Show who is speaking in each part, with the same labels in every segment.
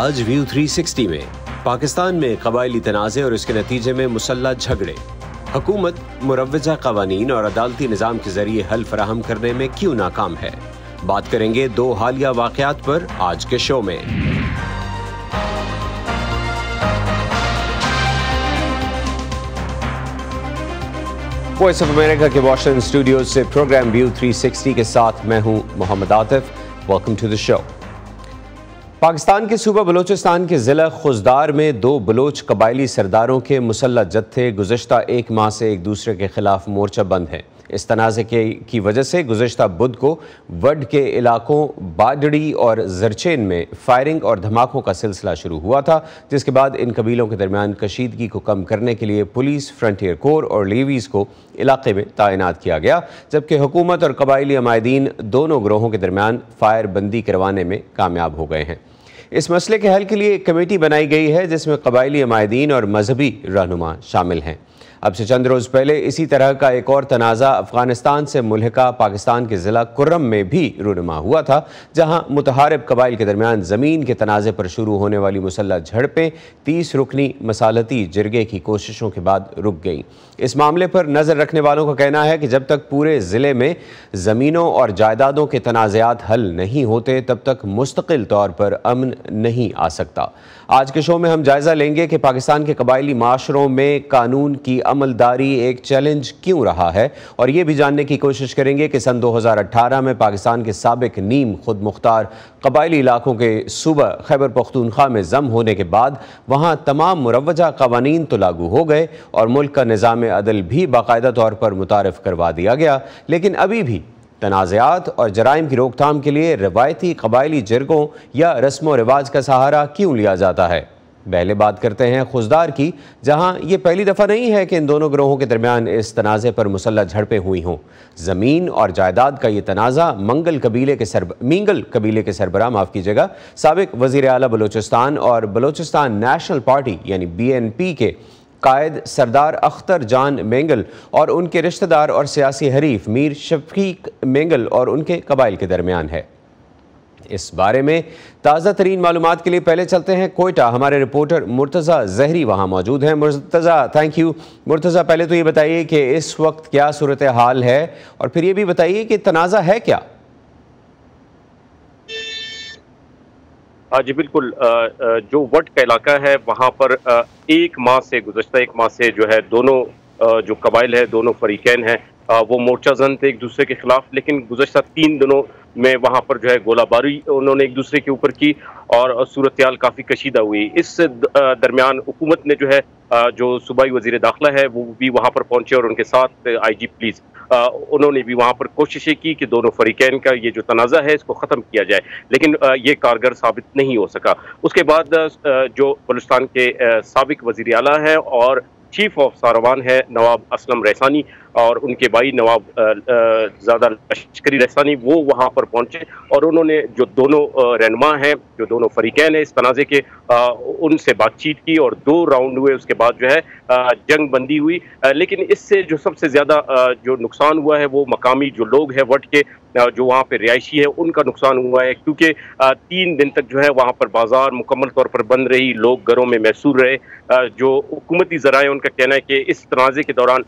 Speaker 1: آج ویو 360 میں پاکستان میں قبائلی تنازع اور اس کے نتیجے میں مسلح جھگڑے، حکومت مروجہ قوانین اور عدالتی نظام کے ذریعے حل فراہم کرنے میں کیوں ناکام ہے؟ بات کریں گے دو حالیہ واقعات پر آج کے شو میں۔ وائس آف امریکہ کے واشنگٹن اسٹوڈیوز سے پروگرام ویو 360 کے ساتھ میں ہوں محمد عاطف۔ ویلکم ٹو دی شو۔ پاکستان کے صوبہ بلوچستان کے ضلع خضدار میں دو بلوچ قبائلی سرداروں کے مسلح جتھے گزشتہ ایک ماہ سے ایک دوسرے کے خلاف مورچہ بند ہیں۔ اس تنازع کی وجہ سے گزشتہ بدھ کو وڈ کے علاقوں باڈڑی اور زرچین میں فائرنگ اور دھماکوں کا سلسلہ شروع ہوا تھا، جس کے بعد ان قبیلوں کے درمیان کشیدگی کو کم کرنے کے لیے پولیس، فرنٹیئر کور اور لیویز کو علاقے میں تعینات کیا گیا، جبکہ حکومت اور قبائلی عمائدین دونوں گروہوں کے درمیان فائر بندی کروانے میں کامیاب ہو گئے ہیں۔ اس مسئلے کے حل کے لیے ایک کمیٹی بنائی گئی ہے جس میں قبائلی عمائدین اور مذہبی رہنما شامل ہیں۔ اب سے چند روز پہلے اسی طرح کا ایک اور تنازع افغانستان سے ملحقہ پاکستان کے ضلع کرم میں بھی رونما ہوا تھا، جہاں متحارب قبائل کے درمیان زمین کے تنازع پر شروع ہونے والی مسلح جھڑپیں 30 رکنی مصالحتی جرگے کی کوششوں کے بعد رک گئیں۔ اس معاملے پر نظر رکھنے والوں کا کہنا ہے کہ جب تک پورے ضلع میں زمینوں اور جائیدادوں کے تنازعات حل نہیں ہوتے تب تک مستقل طور پر امن نہیں آ سکتا۔ آج کے شو میں ہم جائزہ لیں گے کہ پاکستان کے قبائلی معاشروں میں قانون کی عملداری ایک چیلنج کیوں رہا ہے، اور یہ بھی جاننے کی کوشش کریں گے کہ سن 2018 میں پاکستان کے سابق نیم خود مختار قبائلی علاقوں کے صوبہ خیبر پختونخوا میں ضم ہونے کے بعد وہاں تمام مروجہ قوانین تو لاگو ہو گئے اور ملک کا نظام عدل بھی باقاعدہ طور پر متعارف کروا دیا گیا، لیکن ابھی بھی تنازعات اور جرائم کی روک تھام کے لیے روایتی قبائلی جرگوں یا رسم و رواج کا سہارا کیوں لیا جاتا ہے؟ پہلے بات کرتے ہیں خضدار کی، جہاں یہ پہلی دفعہ نہیں ہے کہ ان دونوں گروہوں کے درمیان اس تنازع پر مسلح جھڑپیں ہوئی ہوں۔ زمین اور جائیداد کا یہ تنازع مینگل قبیلے کے سربراہ سابق وزیر اعلیٰ بلوچستان اور بلوچستان نیشنل پارٹی یعنی BNP کے قائد سردار اختر جان مینگل اور ان کے رشتہ دار اور سیاسی حریف میر شفیق مینگل اور ان کے قبائل کے درمیان ہے۔ اس بارے میں تازہ ترین معلومات کے لیے پہلے چلتے ہیں کوئٹہ۔ ہمارے رپورٹر مرتضی زہری وہاں موجود ہیں۔ Murtaza thank you. مرتضی پہلے تو یہ بتائیے کہ اس وقت کیا صورتحال ہے، اور پھر یہ بھی بتائیے کہ تنازع ہے کیا؟
Speaker 2: جی بالکل، جو وڈ کا علاقہ ہے وہاں پر گزشتہ ایک ماہ سے جو ہے دونوں جو قبائل ہے، دونوں فریقین ہیں، وہ مورچہ زن تھے ایک دوسرے کے خلاف، لیکن گزشتہ 3 دنوں میں وہاں پر جو ہے گولہ باری انہوں نے ایک دوسرے کے اوپر کی اور صورتحال کافی کشیدہ ہوئی۔ اس درمیان حکومت نے جو ہے جو صوبائی وزیر داخلہ ہے وہ بھی وہاں پر پہنچے اور ان کے ساتھ IG پولیس انہوں نے بھی وہاں پر کوششیں کی کہ دونوں فریقین کا یہ جو تنازع ہے اس کو ختم کیا جائے، لیکن یہ کارگر ثابت نہیں ہو سکا۔ اس کے بعد جو بلوچستان کے سابق وزیر اعلیٰ ہے اور چیف آف ساروان ہے نواب اسلم رحسانی اور ان کے بھائی نواب زادہ لشکری رحسانی، وہ وہاں پر پہنچے اور انہوں نے جو دونوں رہنما ہیں، جو دونوں فریقین ہیں اس تنازع کے، ان سے بات چیت کی اور 2 راؤنڈ ہوئے۔ اس کے بعد جو ہے جنگ بندی ہوئی، لیکن اس سے جو سب سے زیادہ جو نقصان ہوا ہے وہ مقامی جو لوگ ہیں وڈ کے، جو وہاں پہ رہائشی ہے، ان کا نقصان ہوا ہے، کیونکہ 3 دن تک جو ہے وہاں پر بازار مکمل طور پر بند رہی، لوگ گھروں میں محصور رہے۔ جو حکومتی ذرائع ان کا کہنا ہے کہ اس تنازع کے دوران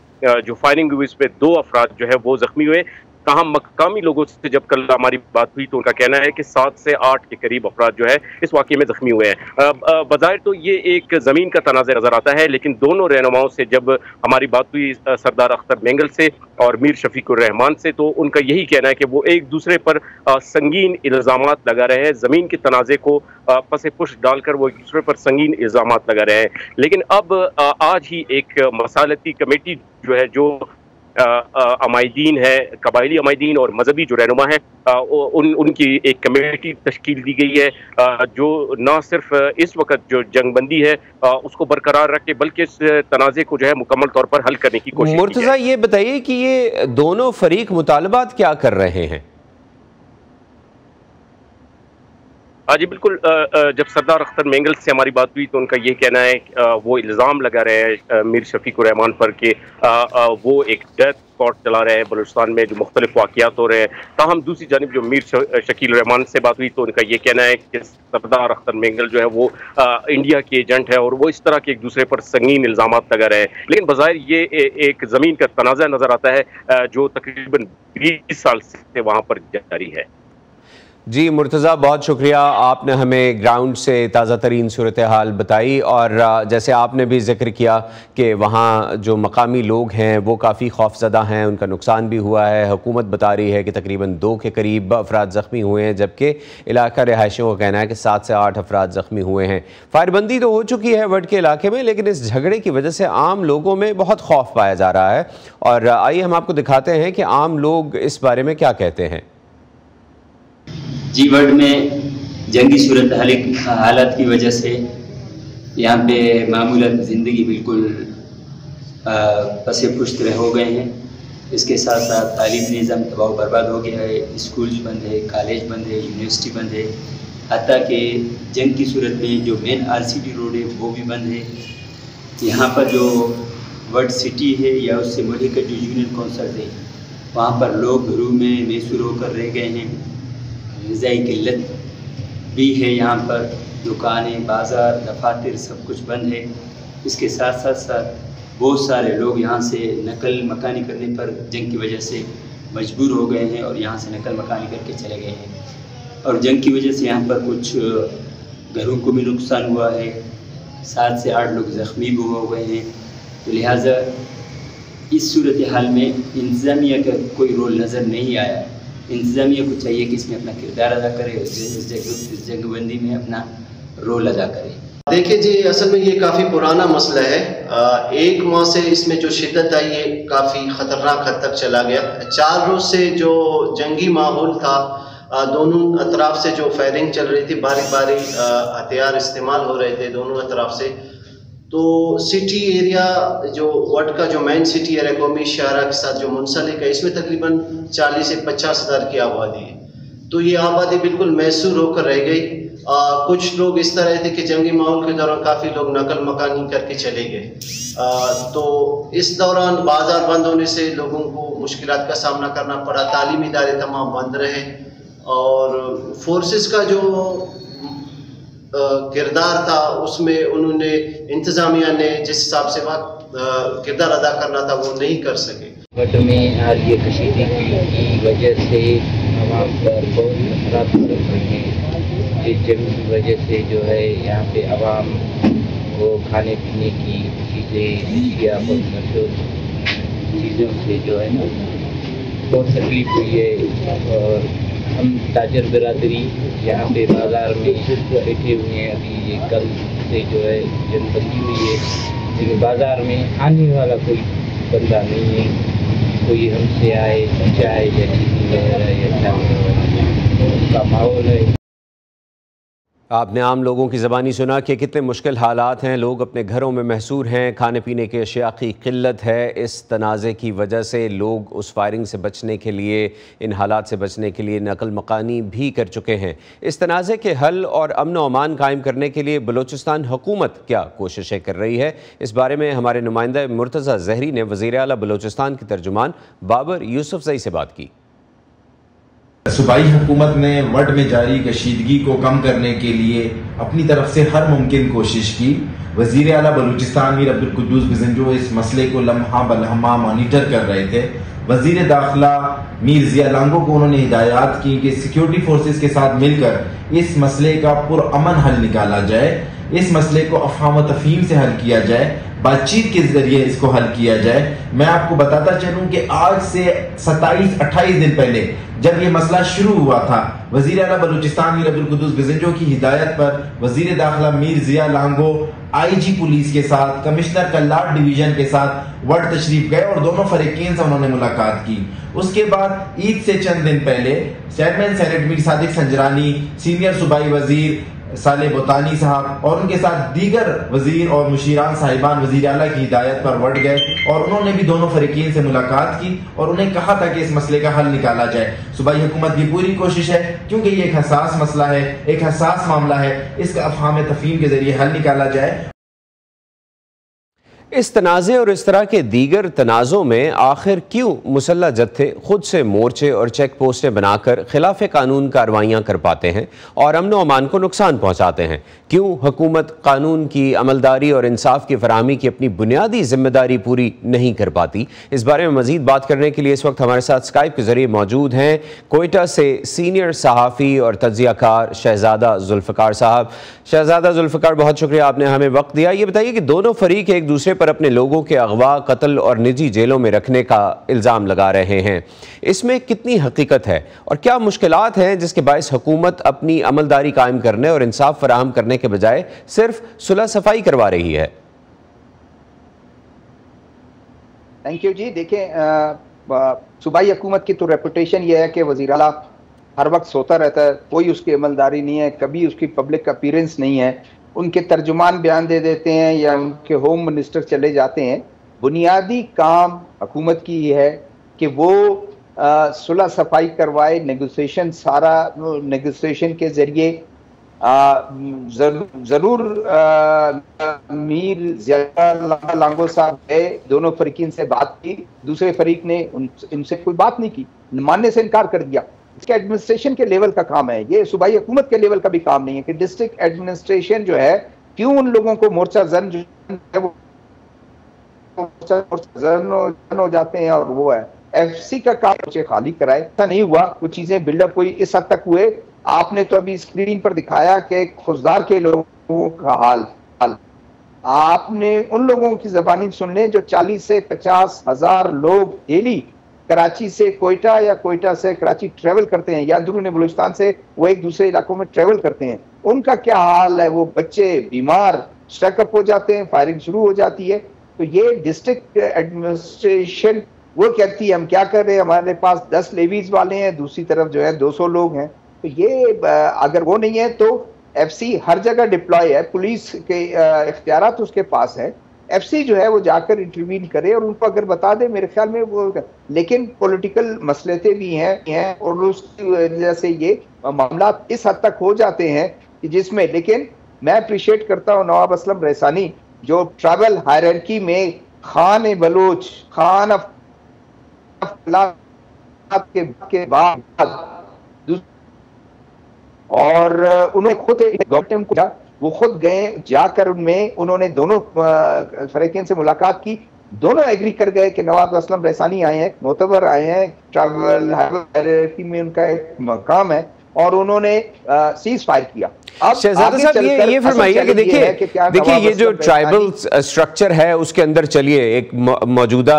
Speaker 2: جو فائرنگ ہوئی اس پہ 2 افراد جو ہے وہ زخمی ہوئے۔ تاہم مقامی لوگوں سے جب کل ہماری بات ہوئی تو ان کا کہنا ہے کہ 7 سے 8 کے قریب افراد جو ہے اس واقعے میں زخمی ہوئے ہیں۔ بظاہر تو یہ ایک زمین کا تنازع نظر آتا ہے، لیکن دونوں رہنماؤں سے جب ہماری بات ہوئی سردار اختر مینگل سے اور میر شفیق الرحمان سے، تو ان کا یہی کہنا ہے کہ وہ ایک دوسرے پر سنگین الزامات لگا رہے ہیں، زمین کے تنازع کو پس پش ڈال کر وہ ایک دوسرے پر سنگین الزامات لگا رہے ہیں۔ لیکن اب آج ہی ایک مصالحتی کمیٹی جو ہے، جو عمائدین ہے، قبائلی عمائدین اور مذہبی جو رہنما ہیں، ان کی ایک کمیٹی تشکیل دی گئی ہے، جو نہ صرف اس وقت جو جنگ بندی ہے اس کو برقرار رکھے بلکہ اس تنازع کو جو ہے مکمل طور پر حل کرنے کی کوشش کی جائے۔
Speaker 1: مرتضی یہ بتائیے کہ یہ دونوں فریق مطالبات کیا کر رہے ہیں؟
Speaker 2: جی بالکل، جب سردار اختر مینگل سے ہماری بات ہوئی تو ان کا یہ کہنا ہے، وہ الزام لگا رہے ہیں میر شفیق الرحمان پر کہ وہ ایک ڈیتھ اسپاٹ چلا رہے ہیں بلوچستان میں، جو مختلف واقعات ہو رہے ہیں. تاہم دوسری جانب جو میر شکیل الرحمان سے بات ہوئی تو ان کا یہ کہنا ہے کہ سردار اختر مینگل جو ہے وہ انڈیا کے ایجنٹ ہے، اور وہ اس طرح کے ایک دوسرے پر سنگین الزامات لگا رہے ہیں. لیکن بظاہر یہ ایک زمین کا تنازع نظر آتا ہے جو تقریباً 20 سال سے وہاں پر جاری ہے.
Speaker 1: جی مرتضیٰ، بہت شکریہ، آپ نے ہمیں گراؤنڈ سے تازہ ترین صورتحال بتائی، اور جیسے آپ نے بھی ذکر کیا کہ وہاں جو مقامی لوگ ہیں وہ کافی خوف زدہ ہیں، ان کا نقصان بھی ہوا ہے. حکومت بتا رہی ہے کہ تقریباً 2 کے قریب افراد زخمی ہوئے ہیں، جبکہ علاقہ رہائشیوں کا کہنا ہے کہ 7 سے 8 افراد زخمی ہوئے ہیں. فائر بندی تو ہو چکی ہے وڈ کے علاقے میں، لیکن اس جھگڑے کی وجہ سے عام لوگوں میں بہت خوف پایا جا رہا ہے. اور آئیے ہم آپ کو دکھاتے ہیں کہ عام لوگ اس بارے میں کیا کہتے ہیں.
Speaker 3: جی وڈ میں جنگی صورت حالت کی وجہ سے یہاں پہ معمولاً زندگی بالکل پس پشت ہو گئے ہیں. اس کے ساتھ ساتھ تعلیمی نظام تباہ و برباد ہو گیا ہے. اسکولز بند ہے، کالج بند ہے، یونیورسٹی بند ہے. حتیٰ کہ جنگ کی صورت میں جو مین RCT روڈ ہے وہ بھی بند ہے. یہاں پر جو وڈ سٹی ہے یا اس سے ملک جو یونین کونسل ہے وہاں پر لوگ گھروں میں محصور ہو کر رہ گئے ہیں. غذائی قلت بھی ہے. یہاں پر دکانیں، بازار، دفاتر سب کچھ بند ہے. اس کے ساتھ ساتھ بہت سارے لوگ یہاں سے نقل مکانی کرنے پر جنگ کی وجہ سے مجبور ہو گئے ہیں اور یہاں سے نقل مکانی کر کے چلے گئے ہیں. اور جنگ کی وجہ سے یہاں پر کچھ گھروں کو بھی نقصان ہوا ہے. 7 سے 8 لوگ زخمی بھی ہو گئے ہیں. تو لہٰذا اس صورتحال میں انتظامیہ کا کوئی رول نظر نہیں آیا. انتظامیہ کو چاہیے کہ اس میں اپنا کردار ادا کرے، اس جنگ بندی میں اپنا رول ادا کرے.
Speaker 4: دیکھیں جی، اصل میں یہ کافی پرانا مسئلہ ہے. 1 ماہ سے اس میں جو شدت آئی ہے کافی خطرناک حد تک چلا گیا. 4 روز سے جو جنگی ماحول تھا، دونوں اطراف سے جو فائرنگ چل رہی تھی، باری باری ہتھیار استعمال ہو رہے تھے دونوں اطراف سے. تو سٹی ایریا جو وڈ کا جو مین سٹی ایریا قومی شاہراہ کے ساتھ جو منسلک ہے، اس میں تقریباً 40 سے 50 ہزار کی آبادی ہے. تو یہ آبادی بالکل محصور ہو کر رہ گئی. کچھ لوگ اس طرح تھے کہ جنگی ماحول کے دوران کافی لوگ نقل مکانی کر کے چلے گئے. تو اس دوران بازار بند ہونے سے لوگوں کو مشکلات کا سامنا کرنا پڑا. تعلیمی ادارے تمام بند رہے، اور فورسز کا جو کردار تھا اس میں انہوں نے، انتظامیہ نے جس حساب سے کردار ادا کرنا تھا وہ نہیں کر سکے.
Speaker 5: وڈ میں آج یہ کشیدگی کی وجہ سے عوام پر بہت اثرات پڑ رہے ہیں. اس جنگ کی وجہ سے جو ہے یہاں پہ عوام کو کھانے پینے کی چیزیں یا بہت مشہور چیزوں سے جو ہے نا بہت تکلیف ہوئی ہے. اور ہم تاجر برادری یہاں پہ بازار میں بیٹھے ہوئے ہیں. ابھی یہ کل سے جو ہے جنگ بندی ہوئی ہے، لیکن بازار میں آنے والا کوئی بندہ نہیں ہے. کوئی ہم سے آئے چائے یا چینی وغیرہ یا چاول کا ماحول ہے.
Speaker 1: آپ نے عام لوگوں کی زبانی سنا کہ کتنے مشکل حالات ہیں. لوگ اپنے گھروں میں محصور ہیں، کھانے پینے کے اشیاء کی قلت ہے. اس تنازع کی وجہ سے لوگ اس فائرنگ سے بچنے کے لیے، ان حالات سے بچنے کے لیے نقل مکانی بھی کر چکے ہیں. اس تنازع کے حل اور امن و امان قائم کرنے کے لیے بلوچستان حکومت کیا کوششیں کر رہی ہے، اس بارے میں ہمارے نمائندہ مرتضیٰ زہری نے وزیر اعلیٰ بلوچستان کے ترجمان بابر یوسفزئی سے بات کی.
Speaker 6: صوبائی حکومت نے وڈ میں جاری کشیدگی کو کم کرنے کے لیے اپنی طرف سے ہر ممکن کوشش کی. وزیر اعلیٰ بلوچستان میر عبدالقدوس بزنجو اس مسئلے کو لمحہ بلمحہ مانیٹر کر رہے تھے. وزیر داخلہ میر ضیاء لانگو کو انہوں نے ہدایات کی کہ سیکیورٹی فورسز کے ساتھ مل کر اس مسئلے کا پرامن حل نکالا جائے. اس مسئلے کو افہام و تفہیم سے حل کیا جائے، بات چیت کے ذریعے اس کو حل کیا جائے. میں آپ کو بتاتا چلوں کہ آج سے 27-28 دن پہلے جب یہ مسئلہ شروع ہوا تھا، وزیر اعلیٰ بلوچستان میر عبدالقدوس بزنجو کی ہدایت پر وزیر داخلہ میر ضیاء لانگو IG پولیس کے ساتھ، کمشنر کلاٹ ڈویژن کے ساتھ وڈ تشریف گئے اور دونوں فریقین سے انہوں نے ملاقات کی. اس کے بعد عید سے چند دن پہلے چیئرمین سینٹ میر صادق سنجرانی، سینئر صوبائی وزیر صالح بوتانی صاحب اور ان کے ساتھ دیگر وزیر اور مشیران صاحبان وزیر اعلیٰ کی ہدایت پر وٹ گئے اور انہوں نے بھی دونوں فریقین سے ملاقات کی اور انہیں کہا تھا کہ اس مسئلے کا حل نکالا جائے. صوبائی حکومت کی پوری کوشش ہے کیونکہ یہ ایک حساس مسئلہ ہے, ایک حساس معاملہ ہے, اس کا افہام تفہیم کے ذریعے حل نکالا جائے.
Speaker 1: اس تنازع اور اس طرح کے دیگر تنازعوں میں آخر کیوں مسلح جتھے خود سے مورچے اور چیک پوسٹیں بنا کر خلاف قانون کارروائیاں کر پاتے ہیں اور امن و امان کو نقصان پہنچاتے ہیں؟ کیوں حکومت قانون کی عملداری اور انصاف کی فراہمی کی اپنی بنیادی ذمہ داری پوری نہیں کر پاتی؟ اس بارے میں مزید بات کرنے کے لیے اس وقت ہمارے ساتھ اسکائپ کے ذریعے موجود ہیں کوئٹہ سے سینئر صحافی اور تجزیہ کار شہزادہ ذوالفقار صاحب. شہزادہ ذوالفقار, بہت شکریہ آپ نے ہمیں وقت دیا. یہ بتائیے کہ دونوں فریق ایک دوسرے پر اپنے لوگوں کے اغوا, قتل اور نجی جیلوں میں رکھنے کا الزام لگا رہے ہیں. اس میں کتنی حقیقت ہے اور کیا مشکلات ہیں جس کے باعث حکومت اپنی عملداری قائم کرنے اور انصاف فراہم کرنے کے بجائے صرف صلح صفائی کروا رہی ہے؟
Speaker 7: تھینک یو جی. دیکھیں, صوبائی حکومت کی تو ریپوٹیشن یہ ہے کہ وزیر اعلیٰ ہر وقت سوتا رہتا ہے, کوئی اس کی عملداری نہیں ہے, کبھی اس کی پبلک اپیرنس نہیں ہے, ان کے ترجمان بیان دے دیتے ہیں یا ان کے ہوم منسٹر چلے جاتے ہیں. بنیادی کام حکومت کی یہ ہے کہ وہ صلح صفائی کروائے, نیگوسیشن, سارا نیگوسیشن کے ذریعے ضرور میر زیادہ لانگو صاحب ہے, دونوں فریقین سے بات کی, دوسرے فریق نے ان سے کوئی بات نہیں کی, ماننے سے انکار کر دیا. اس کے ایڈمنسٹریشن کے لیول کا کام ہے, یہ صوبائی حکومت کے لیول کا بھی کام نہیں ہے کہ ڈسٹرکٹ ایڈمنسٹریشن جو ہے کیوں ان لوگوں کو مورچہ زن جو ہے وہ ہو جاتے ہیں اور وہ ہے ایف سی کا کام خالی کرائے. ایسا نہیں ہوا, کچھ چیزیں بلڈ اپ ہوئی, اس حد تک ہوئے. آپ نے تو ابھی اسکرین پر دکھایا کہ خوزدار کے لوگوں کا حال, آپ نے ان لوگوں کی زبانی سن لیں جو 40 سے 50 ہزار لوگ ڈیلی کراچی سے کوئٹہ یا کوئٹہ سے کراچی ٹریول کرتے ہیں یا اندرون بلوچستان سے وہ ایک دوسرے علاقوں میں ٹریول کرتے ہیں. ان کا کیا حال ہے؟ وہ بچے بیمار, اسٹرک اپ ہو جاتے ہیں, فائرنگ شروع ہو جاتی ہے. تو یہ ڈسٹرکٹ ایڈمنسٹریشن وہ کہتی ہے ہم کیا کر رہے ہیں, ہمارے پاس 10 لیویز والے ہیں, دوسری طرف جو ہے 200 لوگ ہیں. تو یہ اگر وہ نہیں ہے تو ایف سی ہر جگہ ڈپلوائے ہے, پولیس کے اختیارات اس کے پاس ہے. ایف سی جو ہے وہ جا کر انٹروین کرے اور ان کو اگر بتا دے, میرے خیال میں وہ, لیکن پولیٹیکل مسئلے بھی ہیں اور اس کی وجہ سے یہ معاملات اس حد تک ہو جاتے ہیں کہ جس میں, لیکن میں اپریشیٹ کرتا ہوں نواب اسلم رحسانی جو ٹرائبل ہائرارکی میں خان بلوچ, خان کے بعد اور انہیں خود وہ خود گئے, جا کر ان میں انہوں نے دونوں فریقین سے ملاقات کی, دونوں ایگری کر گئے کہ نواب اسلم رحسانی آئے ہیں, معتبر آئے ہیں, ٹرائبل ہائرارکی میں ان کا ایک مقام ہے, اور انہوں نے سیز فائر کیا.
Speaker 1: شہزادہ صاحب یہ فرمائیے کہ دیکھیے یہ جو ٹرائبل سٹرکچر ہے اس کے اندر چلیے ایک موجودہ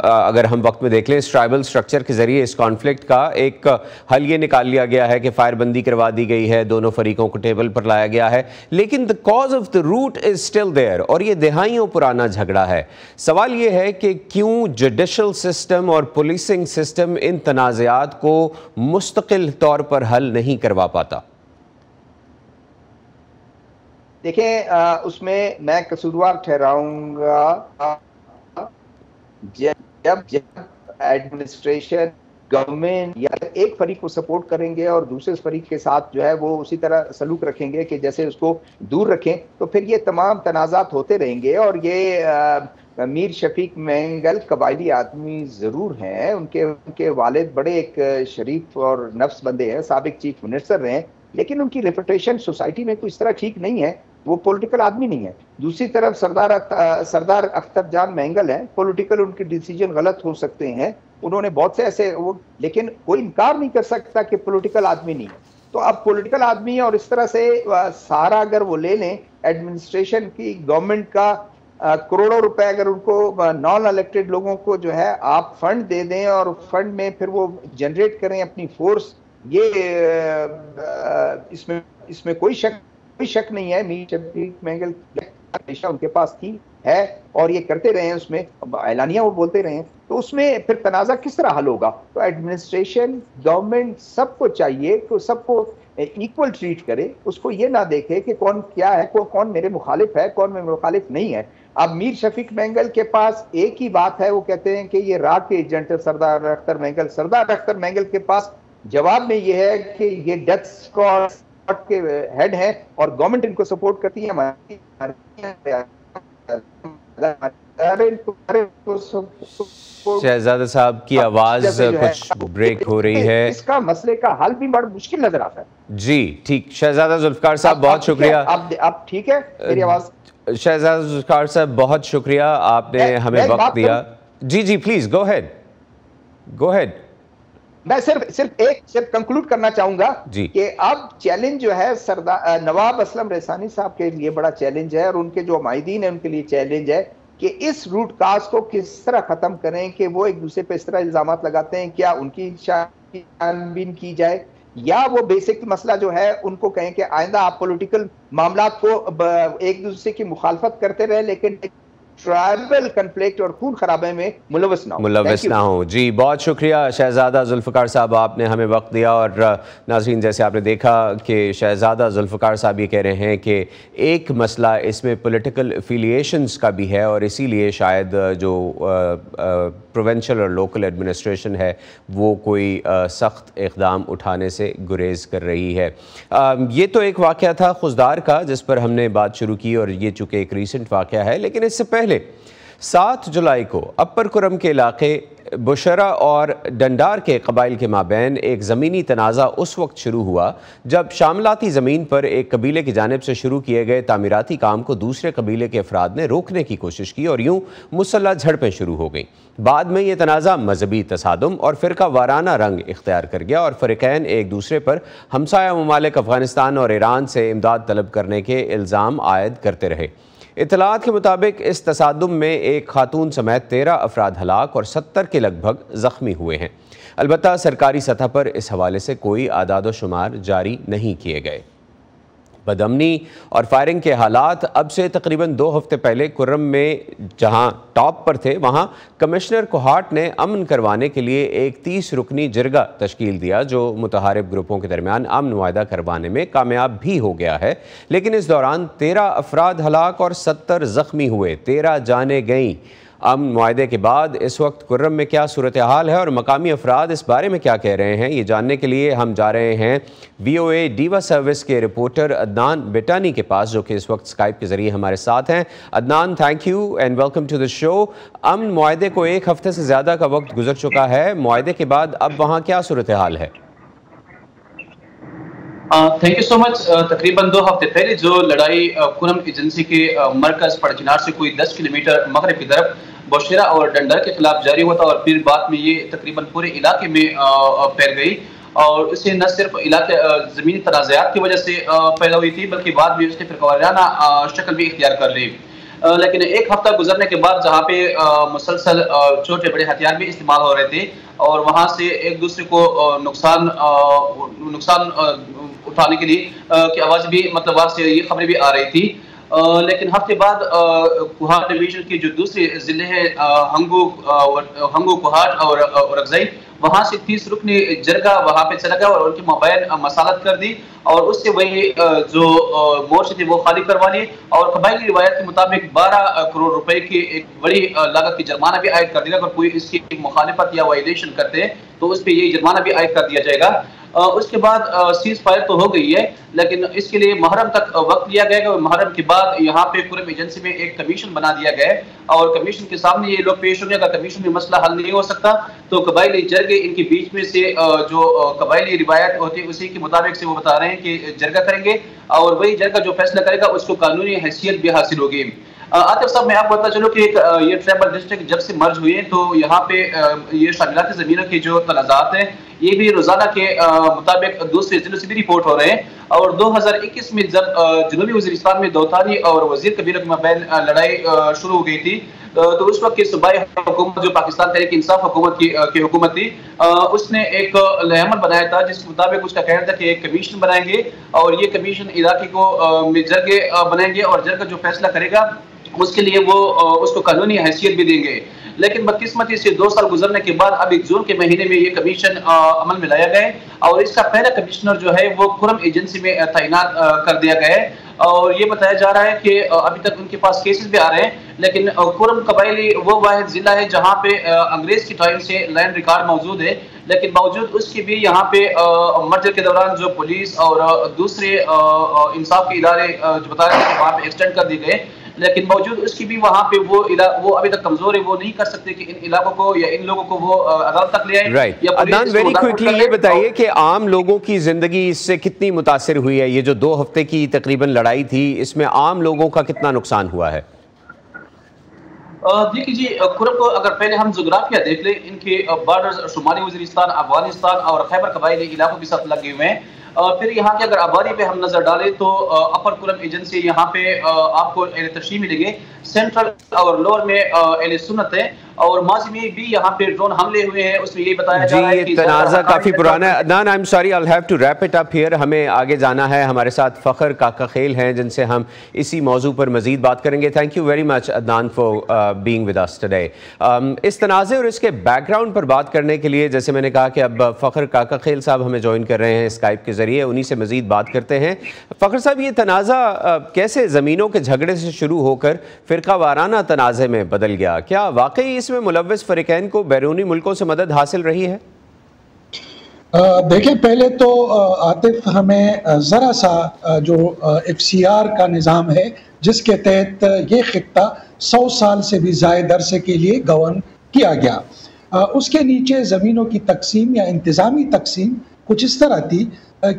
Speaker 1: اگر ہم وقت میں دیکھ لیں, اس ٹرائبل سٹرکچر کے ذریعے اس کانفلکٹ کا ایک حل یہ نکال لیا گیا ہے کہ فائر بندی کروا دی گئی ہے, دونوں فریقوں کو ٹیبل پر لایا گیا ہے, لیکن the cause of the root is still there اور یہ دہائیوں پرانا جھگڑا ہے. سوال یہ ہے کہ کیوں جوڈیشل سسٹم اور پولیسنگ سسٹم ان تنازعات کو مستقل طور پر حل نہیں کروا پاتا؟
Speaker 7: دیکھیں, اس میں قصوروار ٹھہراؤں گا جب ایڈمنسٹریشن, گورنمنٹ یا ایک فریق کو سپورٹ کریں گے اور دوسرے فریق کے ساتھ جو ہے وہ اسی طرح سلوک رکھیں گے کہ جیسے اس کو دور رکھیں, تو پھر یہ تمام تنازعات ہوتے رہیں گے. اور یہ میر شفیق مینگل قبائلی آدمی ضرور ہیں, ان کے والد بڑے ایک شریف اور نفس بندے ہیں, سابق چیف منسٹر رہے ہیں, لیکن ان کی ریپوٹیشن سوسائٹی میں کوئی اس طرح ٹھیک نہیں ہے, وہ پولیٹیکل آدمی نہیں ہے. دوسری طرف سردار اختر جان مینگل ہیں, پولیٹیکل ان کے ڈیسیجن غلط ہو سکتے ہیں, انہوں نے بہت سے ایسے لیکن کوئی انکار نہیں کر سکتا کہ پولیٹیکل آدمی نہیں ہے. تو اب پولیٹیکل آدمی اور اس طرح سے سارا اگر وہ لے لیں ایڈمنسٹریشن کی, گورنمنٹ کا کروڑوں روپے اگر ان کو نان الیکٹڈ لوگوں کو جو ہے آپ فنڈ دے دیں اور فنڈ میں پھر وہ جنریٹ کریں اپنی فورس, یہ اس میں کوئی شک نہیں ہے. میر شفیق مینگل ہمیشہ ان کے پاس تھی ہے اور یہ کرتے رہے ہیں, اس میں اعلانیہ وہ بولتے رہے ہیں, تو اس میں پھر تنازع کس طرح حل ہوگا؟ تو ایڈمنسٹریشن, گورنمنٹ, سب کو چاہیے کہ سب کو ایکول ٹریٹ کرے, اس کو یہ نہ دیکھے کہ کون کیا ہے, کون میرے مخالف ہے, کون میرے مخالف نہیں ہے. اب میر شفیق مینگل کے پاس ایک ہی بات ہے, وہ کہتے ہیں کہ یہ را کے ایجنٹ ہے سردار اختر مینگل. سردار اختر مینگل کے پاس جواب میں یہ ہے کہ یہ ڈیتھ اسکواڈ کے ہیڈ ہیں اور گورنمنٹ ان کو سپورٹ کرتی ہے.
Speaker 1: شہزادہ صاحب کی آواز کچھ بریک ہو رہی ہے,
Speaker 7: اس کا مسئلے کا حل بھی بڑا مشکل نظر آتا ہے.
Speaker 1: جی ٹھیک, شہزادہ ذوالفقار صاحب بہت شکریہ.
Speaker 7: اب ٹھیک ہے میری آواز؟
Speaker 1: شہزادہ ذوالفقار صاحب بہت شکریہ, آپ نے ہمیں وقت دیا. جی جی please go ahead, go ahead.
Speaker 7: میں صرف کنکلوڈ کرنا چاہوں گا کہ اب چیلنج جو ہے نواب اسلم رسانی صاحب کے لیے بڑا چیلنج ہے, اور ان کے جو معاہدین ہیں ان کے لیے چیلنج ہے کہ اس روٹ کاز کو کس طرح ختم کریں کہ وہ ایک دوسرے پہ اس طرح الزامات لگاتے ہیں. کیا ان کی چھانبین کی جائے, یا وہ بیسک مسئلہ جو ہے ان کو کہیں کہ آئندہ آپ پولیٹیکل معاملات کو ایک دوسرے کی مخالفت کرتے رہے لیکن ٹرائبل کنفلکٹ اور خون خرابے میں ملوث نہ ہو.
Speaker 1: جی بہت شکریہ شہزادہ ذوالفقار صاحب, آپ نے ہمیں وقت دیا. اور ناظرین جیسے آپ نے دیکھا کہ شہزادہ ذوالفقار صاحب یہ کہہ رہے ہیں کہ ایک مسئلہ اس میں پولیٹیکل افیلیشنز کا بھی ہے, اور اسی لیے شاید جو پروونشل اور لوکل ایڈمنسٹریشن ہے وہ کوئی سخت اقدام اٹھانے سے گریز کر رہی ہے. یہ تو ایک واقعہ تھا خضدار کا جس پر ہم نے بات شروع کی, اور یہ چونکہ ایک ریسنٹ واقعہ ہے, لیکن اس سے پہلے 7 جولائی کو اپر کرم کے علاقے بشرا اور ڈنڈار کے قبائل کے مابین ایک زمینی تنازع اس وقت شروع ہوا جب شاملاتی زمین پر ایک قبیلے کی جانب سے شروع کیے گئے تعمیراتی کام کو دوسرے قبیلے کے افراد نے روکنے کی کوشش کی, اور یوں مسلح جھڑپیں شروع ہو گئیں. بعد میں یہ تنازع مذہبی تصادم اور فرقہ وارانہ رنگ اختیار کر گیا, اور فریقین ایک دوسرے پر ہمسایہ ممالک افغانستان اور ایران سے امداد طلب کرنے کے الزام عائد کرتے رہے. اطلاعات کے مطابق اس تصادم میں ایک خاتون سمیت 13 افراد ہلاک اور 70 کے لگ بھگ زخمی ہوئے ہیں. البتہ سرکاری سطح پر اس حوالے سے کوئی اعداد و شمار جاری نہیں کیے گئے. بدامنی اور فائرنگ کے حالات اب سے تقریباً 2 ہفتے پہلے کرم میں جہاں ٹاپ پر تھے, وہاں کمشنر کوہاٹ نے امن کروانے کے لیے ایک 30 رکنی جرگہ تشکیل دیا جو متحارب گروپوں کے درمیان امن معاہدہ کروانے میں کامیاب بھی ہو گیا ہے. لیکن اس دوران 13 افراد ہلاک اور 70 زخمی ہوئے, 13 جانیں گئیں. امن معاہدے کے بعد اس وقت کرم میں کیا صورتحال ہے اور مقامی افراد اس بارے میں کیا کہہ رہے ہیں, یہ جاننے کے لیے ہم جا رہے ہیں وی او اے ڈیوا سروس کے رپورٹر عدنان بیٹانی کے پاس, جو کہ اس وقت اسکائپ کے ذریعے ہمارے ساتھ ہیں. Adnan, thank you and welcome to the show. امن معاہدے کو 1 ہفتے سے زیادہ کا وقت گزر چکا ہے, معاہدے کے بعد اب وہاں کیا صورتحال ہے؟
Speaker 8: تھینک یو سو مچ. تقریباً 2 ہفتے پہلے جو لڑائی کرم ایجنسی کے مرکز پڑچنار سے کوئی 10 کلومیٹر مغرب کی طرف بوشیرا اور ڈنڈر کے خلاف جاری ہوا تھا, اور پھر بعد میں یہ تقریباً پورے علاقے میں پھیل گئی, اور اسے نہ صرف علاقے زمینی تنازعات کی وجہ سے پیدا ہوئی تھی بلکہ بعد میں اس نے فرقہ وارانہ شکل بھی اختیار کر لی. لیکن 1 ہفتہ گزرنے کے بعد جہاں پہ مسلسل چھوٹے بڑے ہتھیار بھی استعمال ہو رہے تھے اور وہاں سے ایک دوسرے کو نقصان اٹھانے کے لیے کی آواز بھی مطلب وہاں سے یہ خبریں بھی آ رہی تھی, لیکن ہفتے بعد کوہاٹ ڈویژن کے جو دوسرے ضلع ہیں ہنگو کوہاٹ اور اورکزئی, وہاں سے 30 رکنی جرگہ وہاں پہ چلا گیا اور ان کی مابین مسالت کر دی, اور اس سے وہی جو مورچے تھے وہ خالی کروا لیے, اور قبائلی روایت کے مطابق 12 کروڑ روپے کی ایک بڑی لاگت کی جرمانہ بھی عائد کر دیا گا. اگر کوئی اس کی مخالفت یا وائلیشن کرتے ہیں تو اس پہ یہ جرمانہ بھی عائد کر دیا جائے گا. اس کے بعد سیز فائر تو ہو گئی ہے, لیکن اس کے لیے محرم تک وقت لیا گیا ہے. محرم کے بعد یہاں پہ کرم ایجنسی میں ایک کمیشن بنا دیا گیا ہے, اور کمیشن کے سامنے یہ لوگ پیش ہوں گے. اگر کمیشن میں مسئلہ حل نہیں ہو سکتا تو قبائلی جرگے ان کے بیچ میں سے جو قبائلی روایت ہوتی ہے اسی کے مطابق سے وہ بتا رہے ہیں کہ جرگہ کریں گے, اور وہی جرگہ جو فیصلہ کرے گا اس کو قانونی حیثیت بھی حاصل ہوگی. عاطف صاحب, میں آپ کو بتا چلوں کہ یہ ٹرائبل ڈسٹرکٹ جب سے مرج ہوئے ہیں تو یہاں پہ یہ شاملاتی زمینوں کے جو تنازعات ہیں یہ بھی روزانہ کے مطابق دوسرے ضلعوں سے بھی رپورٹ ہو رہے ہیں. اور 2021 میں جب جنوبی وزیرستان میں دوتاری اور وزیر کبیرہ کے مابین لڑائی شروع ہو گئی تھی تو اس وقت کی صوبائی حکومت جو پاکستان تحریک انصاف حکومت کی حکومت تھی اس نے ایک لائحہ عمل بنایا تھا جس کے مطابق اس کا کہنا تھا کہ ایک کمیشن بنائیں گے, اور یہ کمیشن علاقے کو جرگے بنائیں گے, اور جرگہ جو فیصلہ کرے گا اس کے لیے وہ اس کو قانونی حیثیت بھی دیں گے. لیکن بدقسمتی سے 2 سال گزرنے کے بعد اب جون کے مہینے میں یہ کمیشن عمل میں لایا گیا اور اس کا پہلا کمشنر جو ہے وہ کرم ایجنسی میں تعینات کر دیا گیا ہے. اور یہ بتایا جا رہا ہے کہ ابھی تک ان کے پاس کیسز بھی آ رہے ہیں، لیکن کرم قبائلی وہ واحد ضلع ہے جہاں پہ انگریز کی ٹائم سے لینڈ ریکارڈ موجود ہے، لیکن باوجود اس کے بھی یہاں پہ مرجر کے دوران جو پولیس اور دوسرے انصاف کے ادارے جو بتا رہے ہیں کہ وہاں پہ ایکسٹینڈ کر دیے گئے، لیکن باوجود اس کی بھی وہاں پہ وہ ابھی تک کمزور ہے، وہ نہیں کر سکتے کہ ان علاقوں کو یا ان لوگوں کو وہ عدالت تک لے آئے.
Speaker 1: عدنان ویری کوئکلی یہ بتائیے کہ عام لوگوں کی زندگی اس سے کتنی متاثر ہوئی ہے؟ یہ جو 2 ہفتے کی تقریباً لڑائی تھی اس میں عام لوگوں کا کتنا نقصان ہوا ہے؟
Speaker 8: دیکھیے جی، کرم کو اگر پہلے ہم جغرافیہ دیکھ لیں، ان کے بارڈرز شمالی وزیرستان، افغانستان اور خیبر قبائلی علاقوں کے ساتھ لگے ہوئے ہیں. پھر یہاں کی اگر آبادی پہ ہم نظر ڈالیں تو اپر کرم ایجنسی یہاں پہ آپ کو اہل تشریح ملیں گے، سینٹرل اور لوور میں اہل سنت ہے، اور ماضی میں بھی یہاں پہ ڈرون حملے ہوئے ہیں. اس میں یہ بتایا جا رہا ہے کہ
Speaker 1: تنازع کافی پرانا ہے. Adnan I am sorry I'll have to wrap it up here. ہمیں آگے جانا ہے. ہمارے ساتھ فخر کاکا خیل ہیں جن سے ہم اسی موضوع پر مزید بات کریں گے. Thank you very much Adnan for being with us today. اس تنازع اور اس کے بیک گراؤنڈ پر بات کرنے کے لیے جیسے میں نے کہا کہ اب فخر کاکا خیل صاحب ہمیں جوائن کر رہے ہیں اسکائپ کے ذریعے، انہی سے مزید بات کرتے ہیں. فخر صاحب، یہ تنازع کیسے زمینوں کے جھگڑے سے شروع ہو کر فرقہ وارانہ تنازع میں بدل گیا؟ کیا واقعی اس میں ملوث فریقین کو بیرونی ملکوں سے مدد حاصل رہی ہے؟
Speaker 9: دیکھیں، پہلے تو عاطف ہمیں ذرا سا جو FCR کا نظام ہے جس کے تحت یہ خطہ 100 سال سے بھی زائد عرصے کے لیے گورن کیا گیا، اس کے نیچے زمینوں کی تقسیم یا انتظامی تقسیم کچھ اس طرح تھی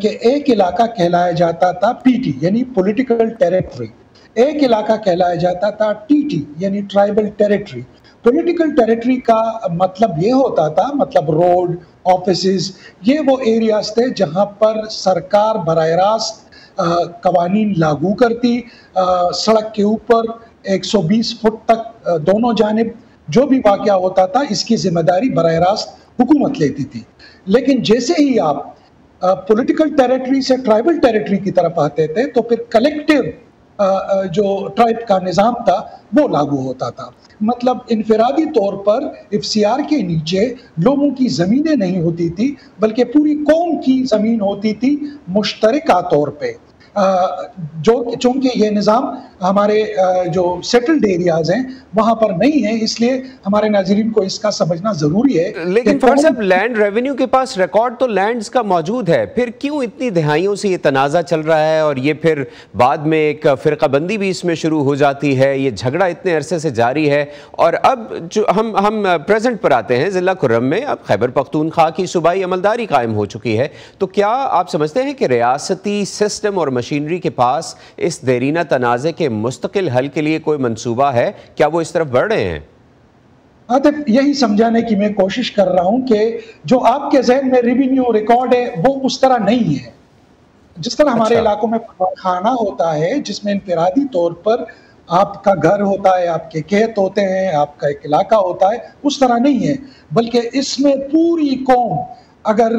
Speaker 9: کہ ایک علاقہ کہلایا جاتا تھا PT یعنی پولیٹیکل ٹیریٹری، ایک علاقہ کہلایا جاتا تھا TT یعنی ٹرائبل ٹیریٹری. پولیٹیکل ٹیریٹری کا مطلب یہ ہوتا تھا، مطلب روڈ، آفیسز، یہ وہ ایریاز تھے جہاں پر سرکار براہ راست قوانین لاگو کرتی، سڑک کے اوپر 120 فٹ تک دونوں جانب جو بھی واقعہ ہوتا تھا اس کی ذمہ داری براہ راست حکومت لیتی تھی. لیکن جیسے ہی آپ پولیٹیکل ٹیریٹری سے ٹرائبل ٹیریٹری کی طرف آتے تھے تو پھر کلیکٹیو جو ٹرائب کا نظام تھا وہ لاگو ہوتا تھا. مطلب انفرادی طور پر FCR کے نیچے لوگوں کی زمینیں نہیں ہوتی تھی بلکہ پوری قوم کی زمین ہوتی تھی مشترکہ طور پہ. چونکہ یہ نظام ہمارے جو سیٹلڈ ایریاز ہیں وہاں پر نہیں ہے، اس لیے ہمارے ناظرین کو اس کا سمجھنا ضروری ہے.
Speaker 1: لیکن فخر صاحب، لینڈ ریونیو کے پاس ریکارڈ تو لینڈز کا موجود ہے، پھر کیوں اتنی دہائیوں سے یہ تنازع چل رہا ہے اور یہ پھر بعد میں ایک فرقہ بندی بھی اس میں شروع ہو جاتی ہے؟ یہ جھگڑا اتنے عرصے سے جاری ہے اور اب جو ہم پریزنٹ پر آتے ہیں ضلع کرم میں اب خیبر پختونخوا کی صوبائی عملداری قائم ہو چکی ہے، تو کیا آپ سمجھتے ہیں کہ ریاستی سسٹم اور مشینری کے پاس اس دیرینہ تنازع کے مستقل حل کے لیے کوئی منصوبہ ہے؟ کیا وہ اس طرف بڑھ رہے ہیں؟
Speaker 9: عاطف، یہی سمجھانے کی میں کوشش کر رہا ہوں کہ جو آپ کے ذہن میں ریونیو ریکارڈ ہے وہ اس طرح نہیں ہے. جس طرح ہمارے علاقوں میں خانہ ہوتا ہے جس میں انفرادی طور پر آپ کا گھر ہوتا ہے، آپ کے کھیت ہوتے ہیں، آپ کا ایک علاقہ ہوتا ہے، اس طرح نہیں ہے، بلکہ اس میں پوری قوم، اگر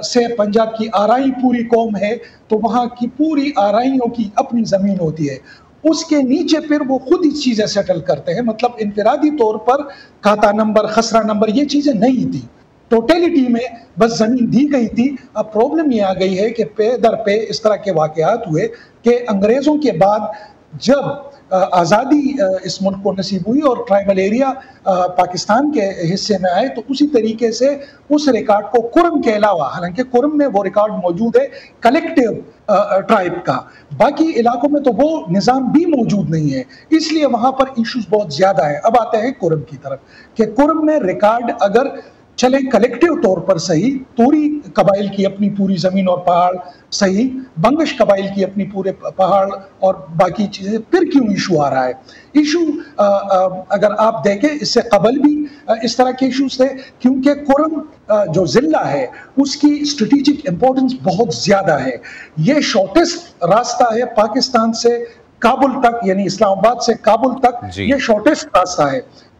Speaker 9: سے پنجاب کی آرائی پوری قوم ہے تو وہاں کی پوری آرائیوں کی اپنی زمین ہوتی ہے، اس کے نیچے پھر وہ خود ہی چیزیں سیٹل کرتے ہیں. مطلب انفرادی طور پر کھاتا نمبر، خسرہ نمبر، یہ چیزیں نہیں تھی، ٹوٹیلٹی میں بس زمین دی گئی تھی. اب پرابلم یہ آ گئی ہے کہ پے در پہ اس طرح کے واقعات ہوئے کہ انگریزوں کے بعد جب آزادی اس ملک کو نصیب ہوئی اور ٹرائبل ایریا پاکستان کے حصے میں آئے تو اسی طریقے سے اس ریکارڈ کو کرم کے علاوہ، حالانکہ کرم میں وہ ریکارڈ موجود ہے کلیکٹیو ٹرائب کا، باقی علاقوں میں تو وہ نظام بھی موجود نہیں ہے، اس لیے وہاں پر ایشوز بہت زیادہ ہیں. اب آتے ہیں کرم کی طرف کہ کرم میں ریکارڈ اگر چلے کلیکٹیو طور پر صحیح، توری قبائل کی اپنی پوری زمین اور پہاڑ صحیح، بنگش قبائل کی اپنی پورے پہاڑ اور باقی چیزیں، پھر کیوں ایشو آ رہا ہے؟ ایشو اگر آپ دیکھیں اس سے قبل بھی اس طرح کے ایشوز تھے، کیونکہ کرم جو ضلع ہے اس کی اسٹریٹجک امپورٹنس بہت زیادہ ہے. یہ شارٹیسٹ راستہ ہے پاکستان سے کابل تک، یعنی اسلام آباد سے کابل تک یہ شارٹیسٹ راستہ ہے.